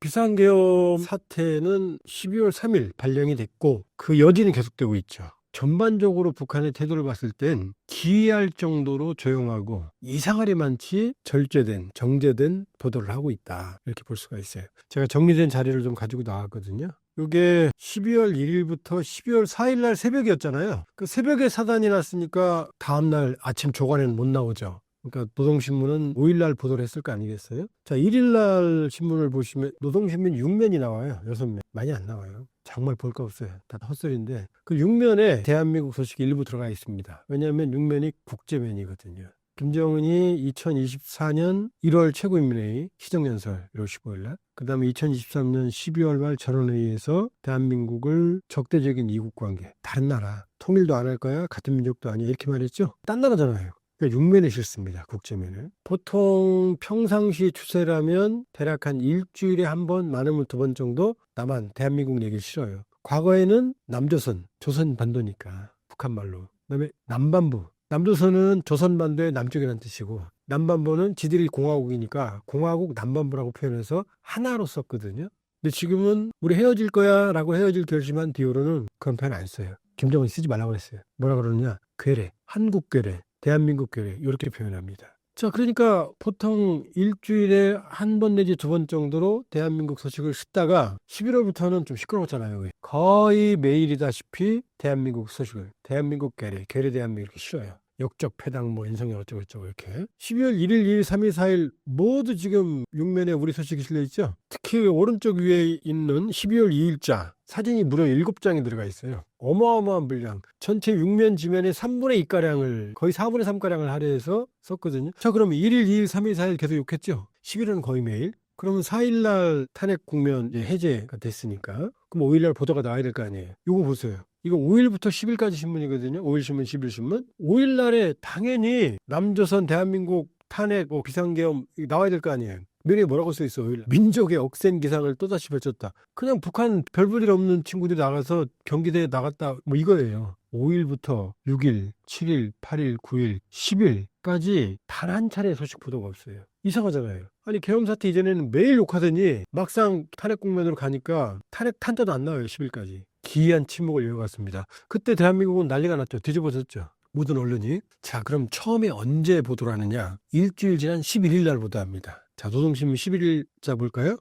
비상계엄 사태는 12월 3일 발령이 됐고 그 여진이 계속되고 있죠. 전반적으로 북한의 태도를 봤을 땐 기이할 정도로 조용하고 이상하리 많지 절제된, 정제된 보도를 하고 있다. 이렇게 볼 수가 있어요. 제가 정리된 자료를 좀 가지고 나왔거든요. 이게 12월 1일부터 12월 4일 날 새벽이었잖아요. 그 새벽에 사단이 났으니까 다음날 아침 조간에는 못 나오죠. 그러니까 노동신문은 5일날 보도를 했을 거 아니겠어요? 자, 1일날 신문을 보시면 노동신문 6면이 나와요. 6면. 많이 안 나와요. 정말 볼 거 없어요. 다 헛소리인데 그 6면에 대한민국 소식이 일부 들어가 있습니다. 왜냐하면 6면이 국제면이거든요. 김정은이 2024년 1월 최고인민회의 시정연설 1월 15일 날, 그 다음에 2023년 12월 말 전원회의에서 대한민국을 적대적인 이국관계, 다른 나라, 통일도 안 할 거야, 같은 민족도 아니야, 이렇게 말했죠. 딴 나라잖아요. 그러니까 6면에 실습니다. 국제면을. 보통 평상시 추세라면 대략 한 일주일에 한 번, 많으면 2번 정도 남한, 대한민국 얘기를 실어요. 과거에는 남조선, 조선 반도니까 북한 말로. 그다음에 남반부. 남조선은 조선반도의 남쪽이라는 뜻이고 남반부는 지들이 공화국이니까 공화국 남반부라고 표현해서 하나로 썼거든요. 근데 지금은 우리 헤어질 거야 라고 헤어질 결심한 뒤로는 그런 표현 안 써요. 김정은이 쓰지 말라고 했어요. 뭐라 그러느냐? 괴뢰, 한국 괴뢰, 대한민국 괴뢰 이렇게 표현합니다. 자, 그러니까 보통 일주일에 한 번 내지 2번 정도로 대한민국 소식을 싣다가 11월부터는 좀 시끄러웠잖아요. 거의 매일이다시피 대한민국 소식을, 대한민국 괴뢰, 괴뢰 대한민국 이렇게 실어요. 역적 패당 뭐 인성이 어쩌고저쩌고 이렇게. 12월 1일, 2일, 3일, 4일 모두 지금 6면에 우리 소식이 실려 있죠. 특히 오른쪽 위에 있는 12월 2일자 사진이 무려 7장이 들어가 있어요. 어마어마한 분량. 전체 6면 지면의 3분의 2가량을, 거의 4분의 3가량을 할애해서 썼거든요. 자, 그럼 1일, 2일, 3일, 4일 계속 욕했죠. 10일은 거의 매일. 그러면 4일날 탄핵 국면 해제가 됐으니까 그럼 5일날 보도가 나와야 될 거 아니에요. 이거 보세요. 이거 5일부터 10일까지 신문이거든요. 5일 신문, 10일 신문. 5일날에 당연히 남조선 대한민국 탄핵 비상계엄 나와야 될 거 아니에요. 면에 뭐라고 써 있어? 5일. 민족의 억센 기상을 또다시 펼쳤다. 그냥 북한 별 볼 일 없는 친구들이 나가서 경기대에 나갔다 뭐 이거예요. 5일부터 6일, 7일, 8일, 9일, 10일까지 단 한 차례 소식 보도가 없어요. 이상하잖아요. 아니 계엄 사태 이전에는 매일 욕하더니 막상 탄핵 국면으로 가니까 탄핵 탄자도 안 나와요. 10일까지. 기이한 침묵을 이어갔습니다. 그때 대한민국은 난리가 났죠. 뒤집어졌죠. 모든 언론이. 자, 그럼 처음에 언제 보도를 하느냐? 일주일 지난 11일 날 보도합니다. 자, 노동신문 11일자 볼까요?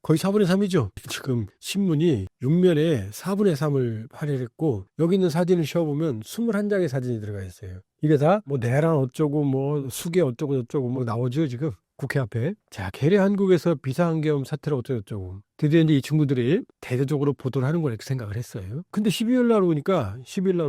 거의 4분의 3이죠. 지금 신문이 6면에 4분의 3을 할애했고 여기 있는 사진을 씌워보면 21장의 사진이 들어가 있어요. 이게 다 뭐 내란 어쩌고 뭐 수계 어쩌고 저쩌고 뭐 나오죠 지금 국회 앞에. 자, 괴뢰 한국에서 비상계엄 사태를 어쩌고저쩌고 드디어 이제 이 친구들이 대대적으로 보도를 하는 걸 이렇게 생각을 했어요. 근데 12일 날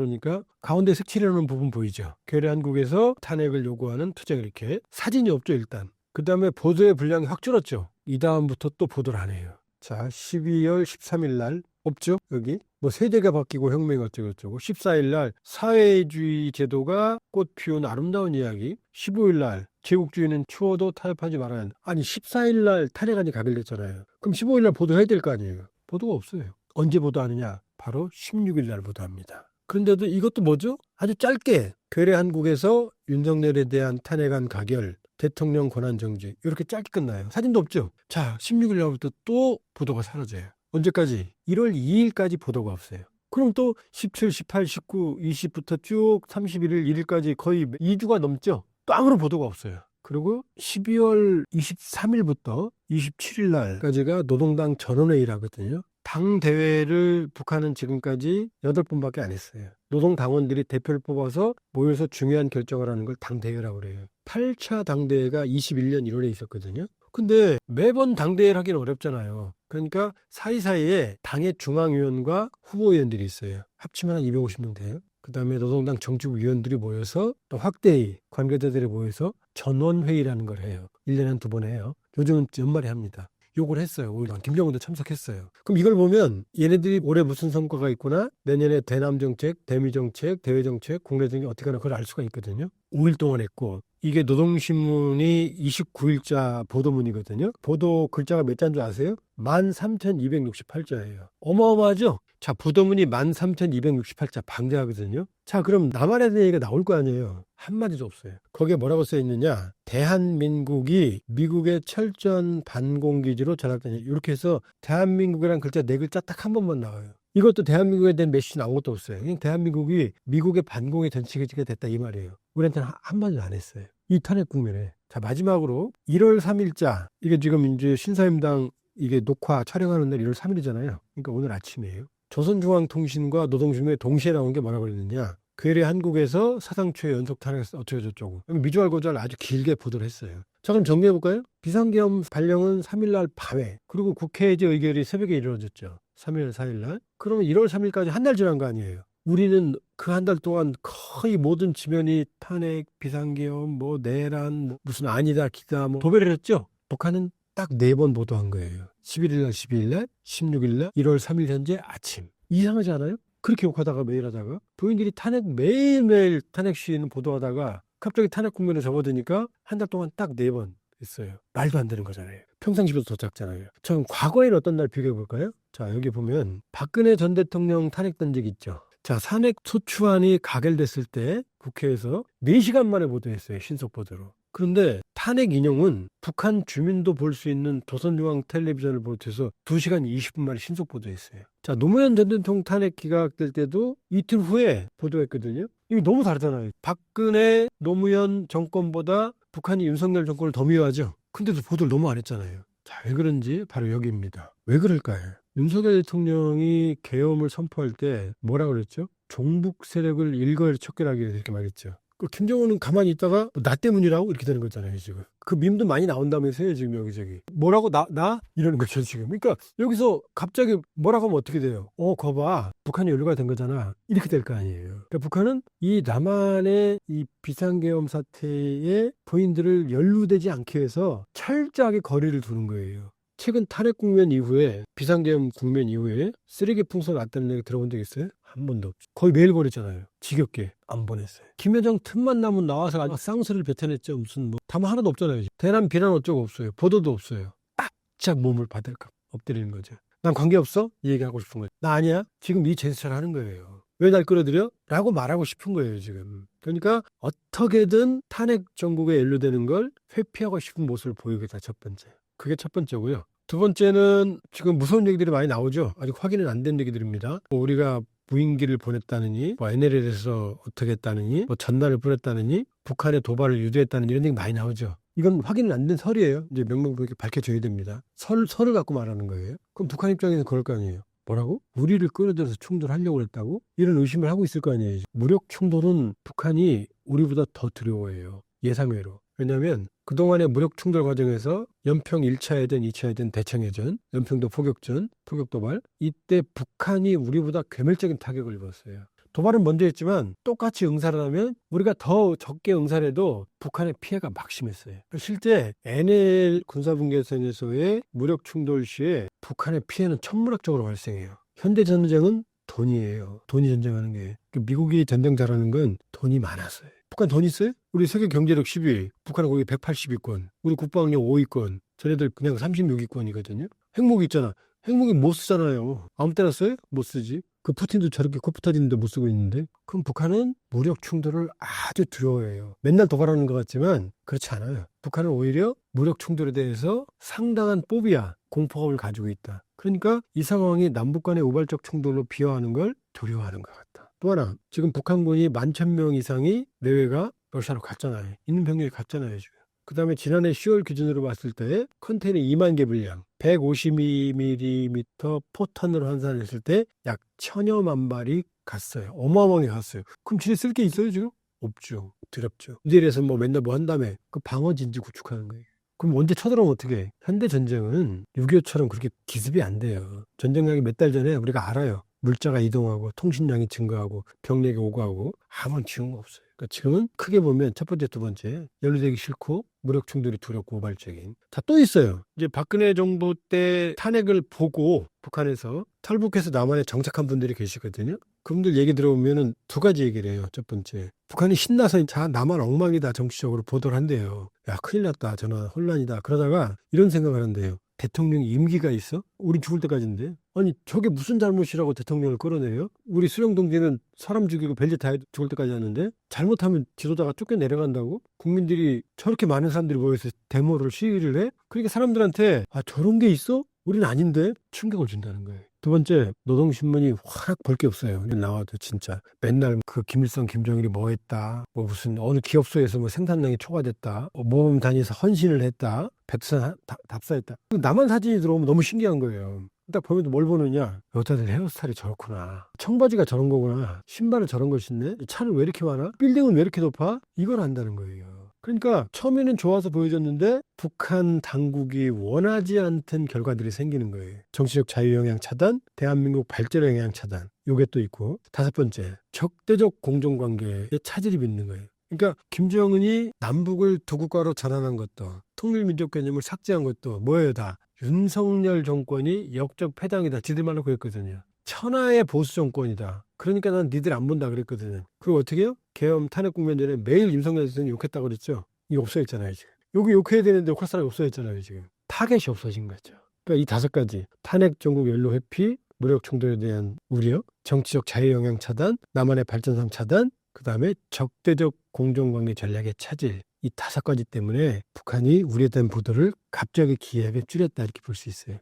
오니까 가운데 색칠해놓은 부분 보이죠. 괴뢰 한국에서 탄핵을 요구하는 투쟁을 이렇게 사진이 없죠 일단. 그 다음에 보도의 분량이 확 줄었죠. 이 다음부터 또 보도를 안 해요. 자, 12월 13일 날 없죠 여기. 뭐 세대가 바뀌고 혁명이 어쩌고저쩌고. 14일 날 사회주의 제도가 꽃 피운 아름다운 이야기. 15일 날 제국주의는 추워도 타협하지 말아야 한다. 아니 14일 날 탄핵안이 가결됐잖아요. 그럼 15일 날 보도해야 될 거 아니에요. 보도가 없어요. 언제 보도하느냐? 바로 16일 날 보도합니다. 그런데도 이것도 뭐죠? 아주 짧게 괴뢰 한국에서 윤석열에 대한 탄핵안 가결, 대통령 권한정지 이렇게 짧게 끝나요. 사진도 없죠. 자, 16일 날부터 또 보도가 사라져요. 언제까지? 1월 2일까지 보도가 없어요. 그럼 또 17, 18, 19, 20부터 쭉 31일, 1일까지 거의 2주가 넘죠. 또 아무런 보도가 없어요. 그리고 12월 23일부터 27일 날까지가 노동당 전원회의라거든요. 당 대회를 북한은 지금까지 8번밖에 안 했어요. 노동당원들이 대표를 뽑아서 모여서 중요한 결정을 하는 걸 당대회라고 그래요. 8차 당대회가 21년 1월에 있었거든요. 근데 매번 당대회를 하기는 어렵잖아요. 그러니까 사이사이에 당의 중앙위원과 후보위원들이 있어요. 합치면 한 250명 돼요. 그 다음에 노동당 정치부 위원들이 모여서 또 확대회의, 관계자들이 모여서 전원회의라는 걸 해요. 1년에 한 2번 해요. 요즘은 연말에 합니다. 요걸 했어요. 오히려 김정은도 참석했어요. 그럼 이걸 보면 얘네들이 올해 무슨 성과가 있구나, 내년에 대남정책, 대미정책, 대외정책, 국내정책 어떻게 하나 그걸 알 수가 있거든요. 5일 동안 했고 이게 노동신문이 29일자 보도문이거든요. 보도 글자가 몇 자인 줄 아세요? 13,268자예요. 어마어마하죠? 자, 부도문이 13,268자 방대하거든요. 자, 그럼 남한에 대한 얘기가 나올 거 아니에요. 한마디도 없어요. 거기에 뭐라고 써 있느냐? 대한민국이 미국의 철저한 반공기지로 전락되냐. 이렇게 해서 대한민국이라는 글자 4글자 딱 한 번만 나와요. 이것도 대한민국에 대한 메시지 나온 것도 없어요. 그냥 대한민국이 미국의 반공의 전치기지가 됐다 이 말이에요. 우리한테는 한마디도 안 했어요. 이 탄핵 국면에. 자, 마지막으로 1월 3일자 이게 지금 이제 신사임당 이게 녹화 촬영하는 날 1월 3일이잖아요. 그러니까 오늘 아침이에요. 조선중앙통신과 노동신문에 동시에 나온 게 뭐라고 그랬느냐. 괴뢰 한국에서 사상 초의 연속 탄핵 어쩌고 저쩌고. 미주알 고주알 아주 길게 보도를 했어요. 자, 그럼 정리해볼까요? 비상계엄 발령은 3일날 밤에, 그리고 국회의 의결이 새벽에 이루어졌죠. 3일, 4일날. 그러면 1월 3일까지 한 달 지난 거 아니에요. 우리는 그 한 달 동안 거의 모든 지면이 탄핵, 비상계엄, 뭐 내란, 뭐 무슨 아니다, 기다, 뭐 도배를 했죠. 북한은 딱 4번 보도한 거예요. 11일날, 12일날, 16일날, 1월 3일 현재 아침. 이상하지 않아요? 그렇게 욕하다가 매일 하다가 본인들이 탄핵 매일매일 탄핵 시위는 보도하다가 갑자기 탄핵 국면에 접어드니까 한 달 동안 딱 4번 했어요. 말도 안 되는 거잖아요. 평상시보다 더 작잖아요. 전 과거에는 어떤 날 비교해 볼까요? 자, 여기 보면 박근혜 전 대통령 탄핵 던지기 있죠. 자, 탄핵 소추안이 가결됐을 때 국회에서 4시간 만에 보도했어요. 신속 보도로. 그런데 탄핵 인용은 북한 주민도 볼 수 있는 조선중앙 텔레비전을 보도해서 2시간 20분 만에 신속 보도했어요. 자, 노무현 전 대통령 탄핵 기각될 때도 이틀 후에 보도했거든요. 이게 너무 다르잖아요. 박근혜 노무현 정권보다 북한이 윤석열 정권을 더 미워하죠. 근데도 보도를 너무 안 했잖아요. 자, 왜 그런지 바로 여기입니다. 왜 그럴까요? 윤석열 대통령이 계엄을 선포할 때 뭐라고 그랬죠? 종북 세력을 일거에 척결하기 위해서 이렇게 말했죠. 그 김정은은 가만히 있다가 나 때문이라고 이렇게 되는 거잖아요, 지금. 그 밈도 많이 나온다면서요, 지금 여기저기. 뭐라고 나? 이러는 거죠, 지금. 그러니까 여기서 갑자기 뭐라고 하면 어떻게 돼요? 거봐. 북한이 연루가 된 거잖아. 이렇게 될 거 아니에요. 그러니까 북한은 이 남한의 이 비상계엄 사태에 본인들을 연루되지 않게 해서 철저하게 거리를 두는 거예요. 최근 탄핵 국면 이후에 비상계엄 국면 이후에 쓰레기 풍선 났다는 얘기 들어본 적 있어요? 한 번도 없죠. 거의 매일 보냈잖아요. 지겹게 안 보냈어요. 김여정 틈만 나면 나와서 아주 쌍수를 뱉어냈죠. 무슨 뭐 담화 하나도 없잖아요. 대남 비난 어쩌고 없어요. 보도도 없어요. 딱 몸을 받을까 엎드리는 거죠. 난 관계없어? 이 얘기하고 싶은 거예요. 나 아니야? 지금 네 제스처를 하는 거예요. 왜 날 끌어들여? 라고 말하고 싶은 거예요, 지금. 그러니까 어떻게든 탄핵 정국에 연루되는 걸 회피하고 싶은 모습을 보이겠다, 첫 번째. 그게 첫 번째고요. 두 번째는 지금 무서운 얘기들이 많이 나오죠. 아직 확인은 안 된 얘기들입니다. 우리가 무인기를 보냈다느니, 뭐 NLL에서 어떻게 했다느니, 뭐 전단을 뿌렸다느니, 북한의 도발을 유도했다느니 이런 얘기 많이 나오죠. 이건 확인은 안 된 설이에요. 이제 명명백백히 밝혀져야 됩니다. 설을 갖고 말하는 거예요. 그럼 북한 입장에서는 그럴 거 아니에요. 뭐라고? 우리를 끌어들여서 충돌하려고 했다고? 이런 의심을 하고 있을 거 아니에요. 무력 충돌은 북한이 우리보다 더 두려워해요. 예상외로. 왜냐하면 그동안의 무력 충돌 과정에서 연평 1차 해전, 2차 해전, 대청해전, 연평도 포격전, 포격도발 이때 북한이 우리보다 괴멸적인 타격을 입었어요. 도발은 먼저 했지만 똑같이 응사를 하면 우리가 더 적게 응사를 해도 북한의 피해가 막심했어요. 실제 NL 군사분계선에서의 무력 충돌 시에 북한의 피해는 천문학적으로 발생해요. 현대전쟁은 돈이에요. 돈이 전쟁하는 게. 미국이 전쟁 잘하는 건 돈이 많았어요. 북한 돈 있어요? 우리 세계 경제력 10위, 북한은 거기 180위권, 우리 국방력 5위권, 전애들 그냥 36위권이거든요. 핵무기 있잖아. 핵무기 못 쓰잖아요. 아무 때나 써요? 못 쓰지. 그 푸틴도 저렇게 코프 터지는데 못 쓰고 있는데. 그럼 북한은 무력 충돌을 아주 두려워해요. 맨날 도발하는 것 같지만 그렇지 않아요. 북한은 오히려 무력 충돌에 대해서 상당한 포비아, 공포감을 가지고 있다. 그러니까 이 상황이 남북 간의 우발적 충돌로 비화하는 걸 두려워하는 것 같다. 또 하나, 지금 북한군이 11,000명 이상이 내외가 러시아로 갔잖아요. 있는 병력이 갔잖아요, 지금. 그 다음에 지난해 10월 기준으로 봤을 때 컨테이너 2만 개 분량, 152mm 포탄으로 환산했을 때 약 1,000여만 발이 갔어요. 어마어마하게 갔어요. 그럼 지네 쓸 게 있어요, 지금? 없죠. 두렵죠. 이래서 뭐 맨날 뭐 한다음에 그 방어진지 구축하는 거예요. 그럼 언제 쳐들어오면 어떻게 해? 현대전쟁은 6.25처럼 그렇게 기습이 안 돼요. 전쟁하기 몇 달 전에 우리가 알아요. 물자가 이동하고 통신량이 증가하고 병력이 오가고 아무런 지원가 없어요. 그러니까 지금은 크게 보면 첫 번째, 두 번째 연루되기 싫고 무력 충돌이 두렵고 우발적인. 자, 또 있어요. 이제 박근혜 정부 때 탄핵을 보고 북한에서 탈북해서 남한에 정착한 분들이 계시거든요. 그분들 얘기 들어보면은 두 가지 얘기를 해요. 첫 번째, 북한이 신나서 자 남한 엉망이다 정치적으로 보도를 한대요. 야, 큰일 났다. 저는 혼란이다. 그러다가 이런 생각을 한대요. 대통령 임기가 있어? 우린 죽을 때까지인데. 아니 저게 무슨 잘못이라고 대통령을 끌어내요? 우리 수령 동지는 사람 죽이고 별짓 다 해도 죽을 때까지 하는데 잘못하면 지도자가 쫓겨내려간다고? 국민들이 저렇게 많은 사람들이 모여서 데모를 시위를 해? 그러니까 사람들한테 아 저런 게 있어? 우린 아닌데 충격을 준다는 거예요. 두 번째, 노동신문이 워낙 볼 게 없어요. 나와도 진짜 맨날 그 김일성, 김정일이 뭐 했다, 뭐 무슨 어느 기업소에서 뭐 생산량이 초과됐다, 모범 단위에서 헌신을 했다, 백두산 답사했다. 남한 사진이 들어오면 너무 신기한 거예요. 딱 보면 뭘 보느냐, 여자들 헤어스타일이 저렇구나, 청바지가 저런 거구나, 신발은 저런 걸 신네, 차는 왜 이렇게 많아, 빌딩은 왜 이렇게 높아, 이걸 안다는 거예요. 그러니까 처음에는 좋아서 보여줬는데 북한 당국이 원하지 않던 결과들이 생기는 거예요. 정치적 자유영향 차단, 대한민국 발전의 영향 차단. 요게 또 있고, 다섯 번째, 적대적 공정관계에 차질이 빚는 거예요. 그러니까 김정은이 남북을 두 국가로 전환한 것도, 통일민족 개념을 삭제한 것도 뭐예요? 다 윤석열 정권이 역적 패당이다, 지들 말로 그랬거든요. 천하의 보수 정권이다. 그러니까 난 니들 안 본다 그랬거든요. 그리고 어떻게 해요? 계엄 탄핵 국면 전에 매일 윤석열 대통령이 욕했다고 그랬죠. 이거 없어졌잖아요, 지금. 여기 욕해야 되는데 욕할 사람이 없어졌잖아요, 지금. 타겟이 없어진 거죠. 그러니까 이 다섯 가지, 탄핵 전국 연로 회피, 무력 충돌에 대한 우려, 정치적 자유영향 차단, 남한의 발전상 차단, 그 다음에 적대적 공정관계 전략의 차질, 이 다섯 가지 때문에 북한이 우리에 대한 보도를 갑자기 기이하게 줄였다, 이렇게 볼 수 있어요.